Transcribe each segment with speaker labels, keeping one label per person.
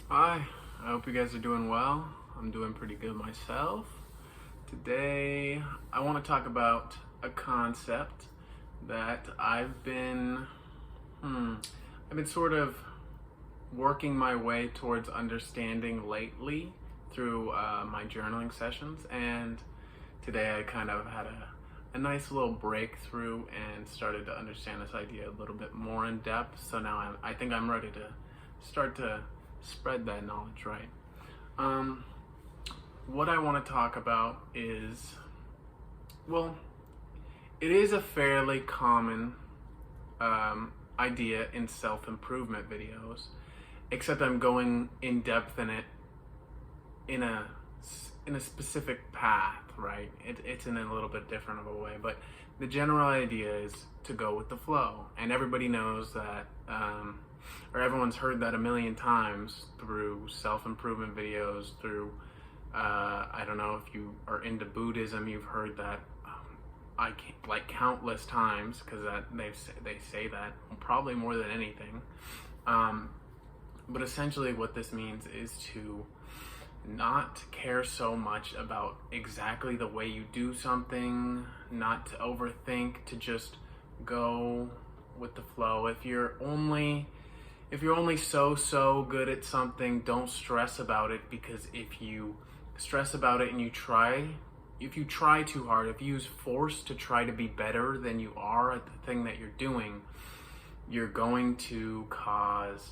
Speaker 1: Hi, I hope you guys are doing well. I'm doing pretty good myself. Today, I want to talk about a concept that I've been sort of working my way towards understanding lately through my journaling sessions. And today, I kind of had a nice little breakthrough and started to understand this idea a little bit more in depth. So now I think I'm ready to start to spread that knowledge, right? Um, what I want to talk about is, well, it is a fairly common idea in self improvement videos, except I'm going in depth in it in a in a specific path, right? It's in a little bit different of a way, but the general idea is to go with the flow, and everybody knows that, or everyone's heard that a million times through self-improvement videos, through I don't know if you are into Buddhism, you've heard that I can't, like countless times, because that they say that probably more than anything. Um, but essentially, what this means is to not care so much about exactly the way you do something, not to overthink, to just go with the flow. If you're only so good at something, don't stress about it, because if you stress about it and if you try too hard, if you use force to try to be better than you are at the thing that you're doing, you're going to cause,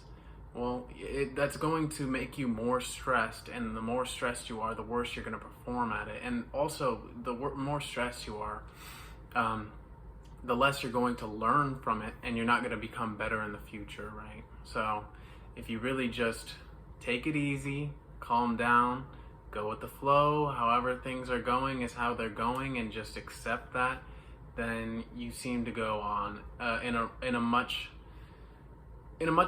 Speaker 1: well, that's going to make you more stressed, and the more stressed you are, the worse you're going to perform at it. And also, the more stressed you are, the less you're going to learn from it, and you're not going to become better in the future, right? So, if you really just take it easy, calm down, go with the flow, however things are going is how they're going, and just accept that, then you seem to go on in a much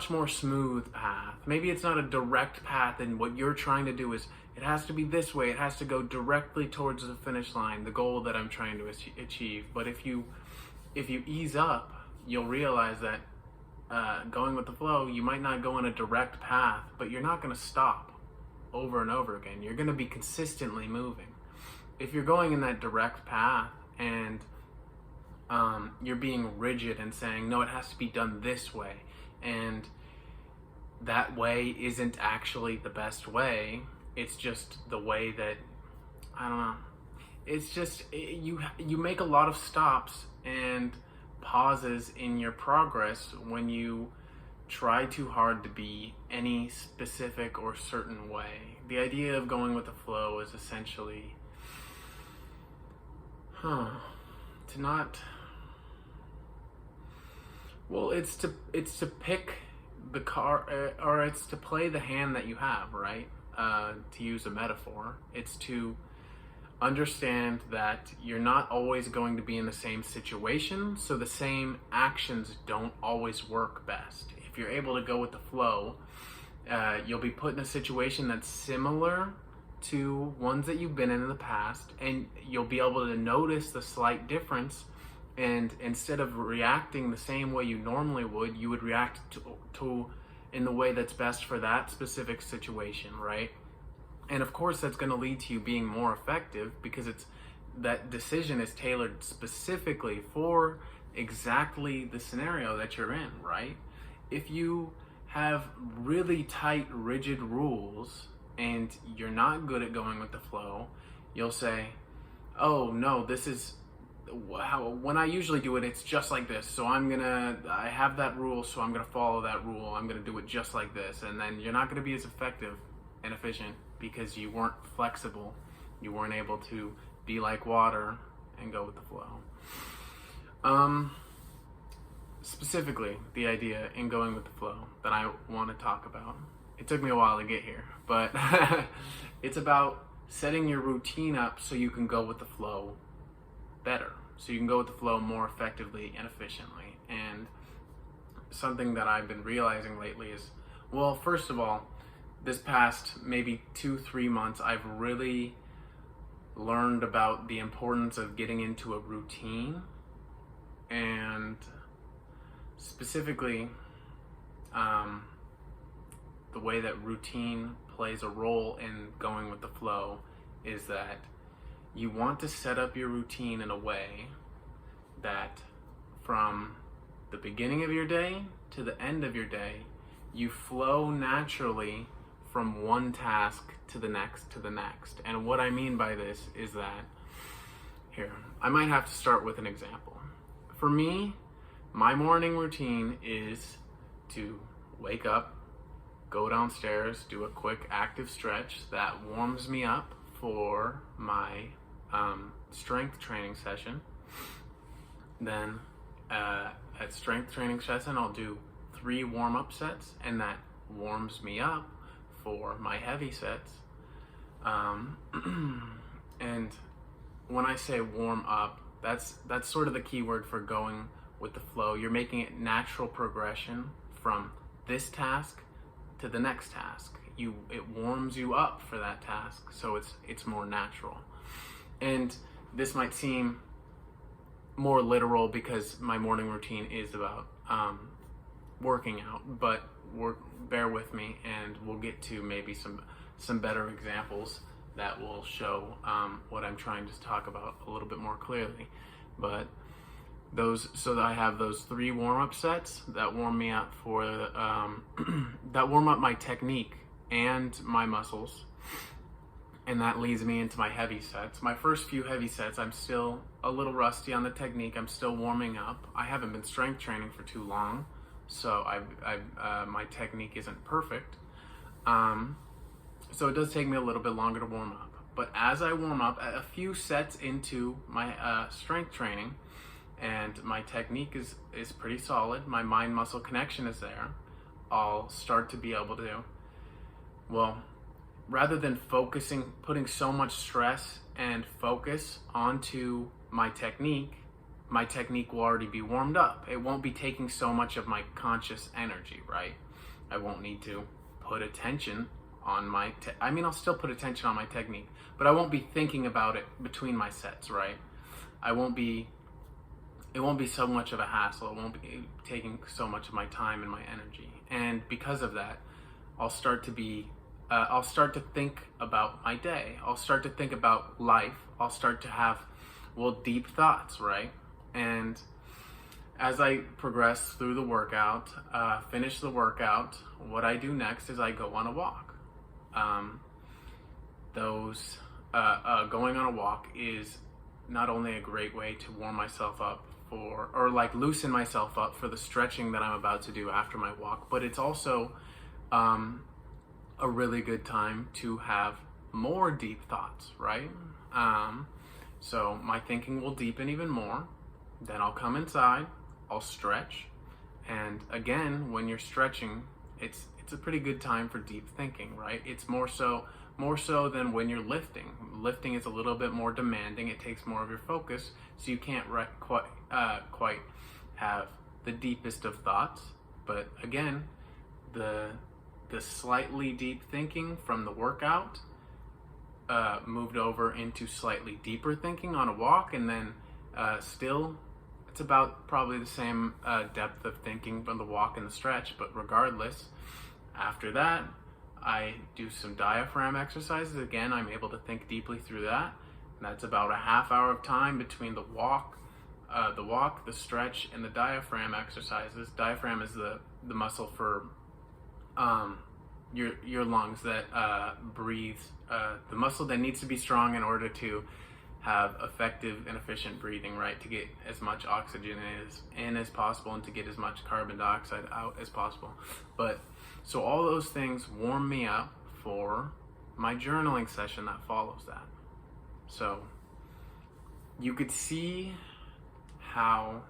Speaker 1: more smooth path. Maybe it's not a direct path, and what you're trying to do is it has to be this way. It has to go directly towards the finish line, the goal that I'm trying to achieve. But if you ease up, you'll realize that going with the flow, you might not go in a direct path, but you're not going to stop over and over again. You're going to be consistently moving. If you're going in that direct path and you're being rigid and saying, no, it has to be done this way, and that way isn't actually the best way, it's just the way that, I don't know, it's just you make a lot of stops and pauses in your progress when you try too hard to be any specific or certain way. The idea of going with the flow is essentially to not, well, it's to pick the car, or it's to play the hand that you have, right? To use a metaphor, it's to understand that you're not always going to be in the same situation, so the same actions don't always work best. If you're able to go with the flow, you'll be put in a situation that's similar to ones that you've been in the past, and you'll be able to notice the slight difference. And instead of reacting the same way you normally would, you would react to in the way that's best for that specific situation, right? And of course, that's going to lead to you being more effective, because that decision is tailored specifically for exactly the scenario that you're in, right? If you have really tight, rigid rules and you're not good at going with the flow, you'll say, oh no, this is how, when I usually do it, it's just like this. So I have that rule, so I'm gonna follow that rule. I'm gonna do it just like this. And then you're not gonna be as effective and efficient, because you weren't flexible. You weren't able to be like water and go with the flow. Specifically, the idea in going with the flow that I want to talk about. It took me a while to get here, but it's about setting your routine up so you can go with the flow better, so you can go with the flow more effectively and efficiently. And something that I've been realizing lately is, well, first of all, this past maybe 2-3 months, I've really learned about the importance of getting into a routine, and specifically the way that routine plays a role in going with the flow is that you want to set up your routine in a way that from the beginning of your day to the end of your day, you flow naturally from one task to the next to the next. And what I mean by this is that, here, I might have to start with an example. For me, my morning routine is to wake up, go downstairs, do a quick active stretch that warms me up for my strength training session. Then at strength training session, I'll do 3 warm-up sets, and that warms me up for my heavy sets. And when I say warm up, that's sort of the key word for going with the flow. You're making it natural progression from this task to the next task. It warms you up for that task, so it's more natural. And this might seem more literal because my morning routine is about working out, but bear with me, and we'll get to maybe some better examples that will show what I'm trying to talk about a little bit more clearly. But so that I have those 3 warm-up sets that warm me up for that warm up my technique and my muscles, and that leads me into my heavy sets. My first few heavy sets, I'm still a little rusty on the technique. I'm still warming up. I haven't been strength training for too long, so my technique isn't perfect. So it does take me a little bit longer to warm up. But as I warm up, a few sets into my strength training, and my technique is pretty solid, my mind-muscle connection is there, I'll start to be able to, well, rather than putting so much stress and focus onto my technique will already be warmed up. It won't be taking so much of my conscious energy, right? I won't need to put attention on I'll still put attention on my technique, but I won't be thinking about it between my sets, right? It won't be so much of a hassle. It won't be taking so much of my time and my energy. And because of that, I'll start to think about my day. I'll start to think about life. I'll start to have, deep thoughts, right? And as I progress through the workout, finish the workout, what I do next is I go on a walk. Going on a walk is not only a great way to warm myself up loosen myself up for the stretching that I'm about to do after my walk, but it's also a really good time to have more deep thoughts, right? So my thinking will deepen even more. Then I'll come inside, I'll stretch, and again, when you're stretching, it's a pretty good time for deep thinking, right? It's more so than when you're lifting. Lifting is a little bit more demanding. It takes more of your focus, so you can't quite have the deepest of thoughts. But again, the slightly deep thinking from the workout moved over into slightly deeper thinking on a walk, and then still it's about probably the same depth of thinking from the walk and the stretch, but regardless, after that I do some diaphragm exercises. Again, I'm able to think deeply through that, and that's about a half hour of time between the walk, the stretch, and the diaphragm exercises. Diaphragm is the muscle for your lungs that breathes, the muscle that needs to be strong in order to have effective and efficient breathing, right? To get as much oxygen in as possible and to get as much carbon dioxide out as possible. But so all those things warm me up for my journaling session that follows that. So you could see how,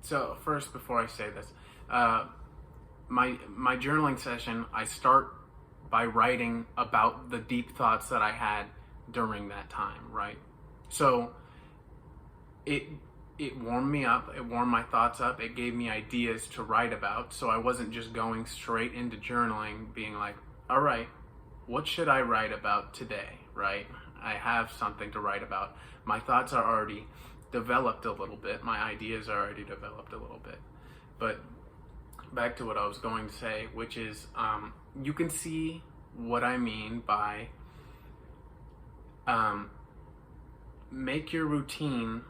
Speaker 1: so first, before I say this, my journaling session, I start by writing about the deep thoughts that I had during that time, right? So it warmed me up, it warmed my thoughts up, it gave me ideas to write about, so I wasn't just going straight into journaling being like, all right, what should I write about today, right? I have something to write about. My thoughts are already developed a little bit, my ideas are already developed a little bit. But back to what I was going to say, which is you can see what I mean by make your routine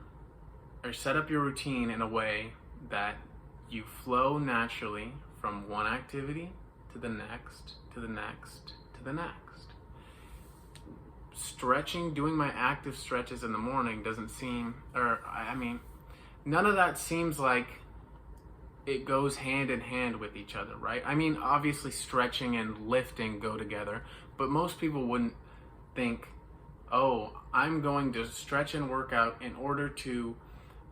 Speaker 1: or set up your routine in a way that you flow naturally from one activity to the next, to the next, to the next. Stretching, doing my active stretches in the morning doesn't seem, none of that seems like it goes hand in hand with each other, right? I mean, obviously stretching and lifting go together, but most people wouldn't think, oh, I'm going to stretch and work out in order to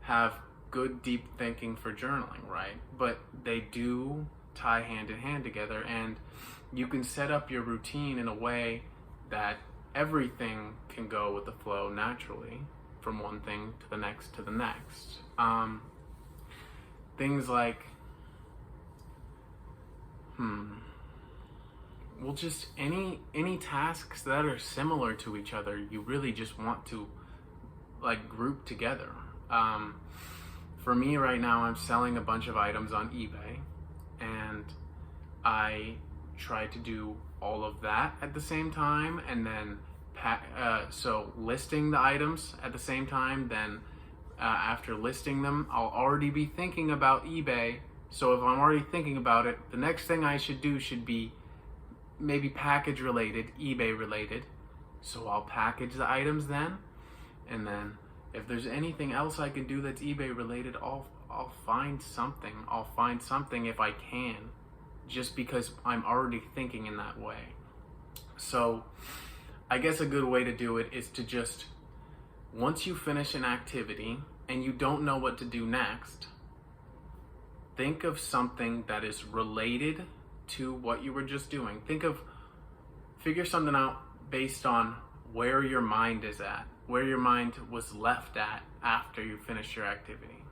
Speaker 1: have good deep thinking for journaling, right? But they do tie hand in hand together, and you can set up your routine in a way that everything can go with the flow naturally from one thing to the next to the next. Things like well, just any tasks that are similar to each other, you really just want to like group together. For me right now, I'm selling a bunch of items on eBay, and I try to do all of that at the same time, and then so listing the items at the same time. Then after listing them, I'll already be thinking about eBay. So if I'm already thinking about it, the next thing I should do should be maybe package related, eBay related. So I'll package the items then, and then if there's anything else I can do that's eBay related, I'll find something. I'll find something if I can, just because I'm already thinking in that way. So I guess a good way to do it is to just, once you finish an activity and you don't know what to do next, think of something that is related to what you were just doing. Figure something out based on where your mind is at, where your mind was left at after you finish your activity.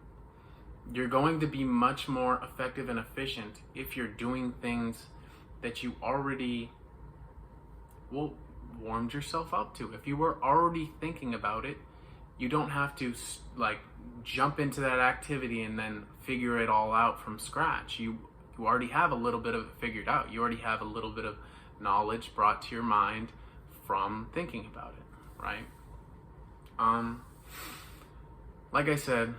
Speaker 1: You're going to be much more effective and efficient if you're doing things that you already warmed yourself up to. If you were already thinking about it, you don't have to like jump into that activity and then figure it all out from scratch. You already have a little bit of it figured out. You already have a little bit of knowledge brought to your mind from thinking about it, right? Like I said,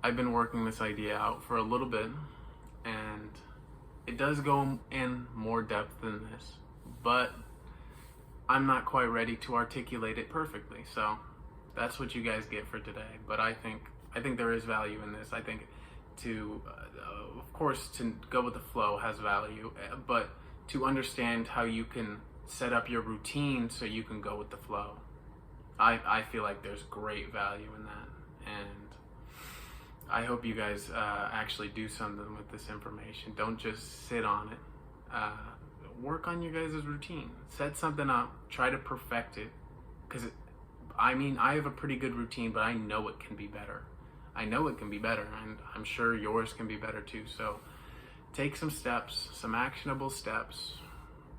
Speaker 1: I've been working this idea out for a little bit, and it does go in more depth than this, but I'm not quite ready to articulate it perfectly. So that's what you guys get for today. But I think there is value in this. I think of course, to go with the flow has value, but to understand how you can set up your routine so you can go with the flow, I feel like there's great value in that. And I hope you guys actually do something with this information. Don't just sit on it. Work on your guys' routine. Set something up. Try to perfect it. Because, I have a pretty good routine, but I know it can be better. I know it can be better, and I'm sure yours can be better too. So take some steps, some actionable steps.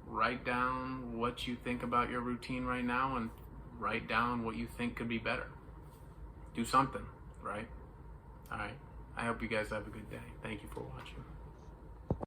Speaker 1: Write down what you think about your routine right now, and write down what you think could be better. Do something, right? All right. I hope you guys have a good day. Thank you for watching.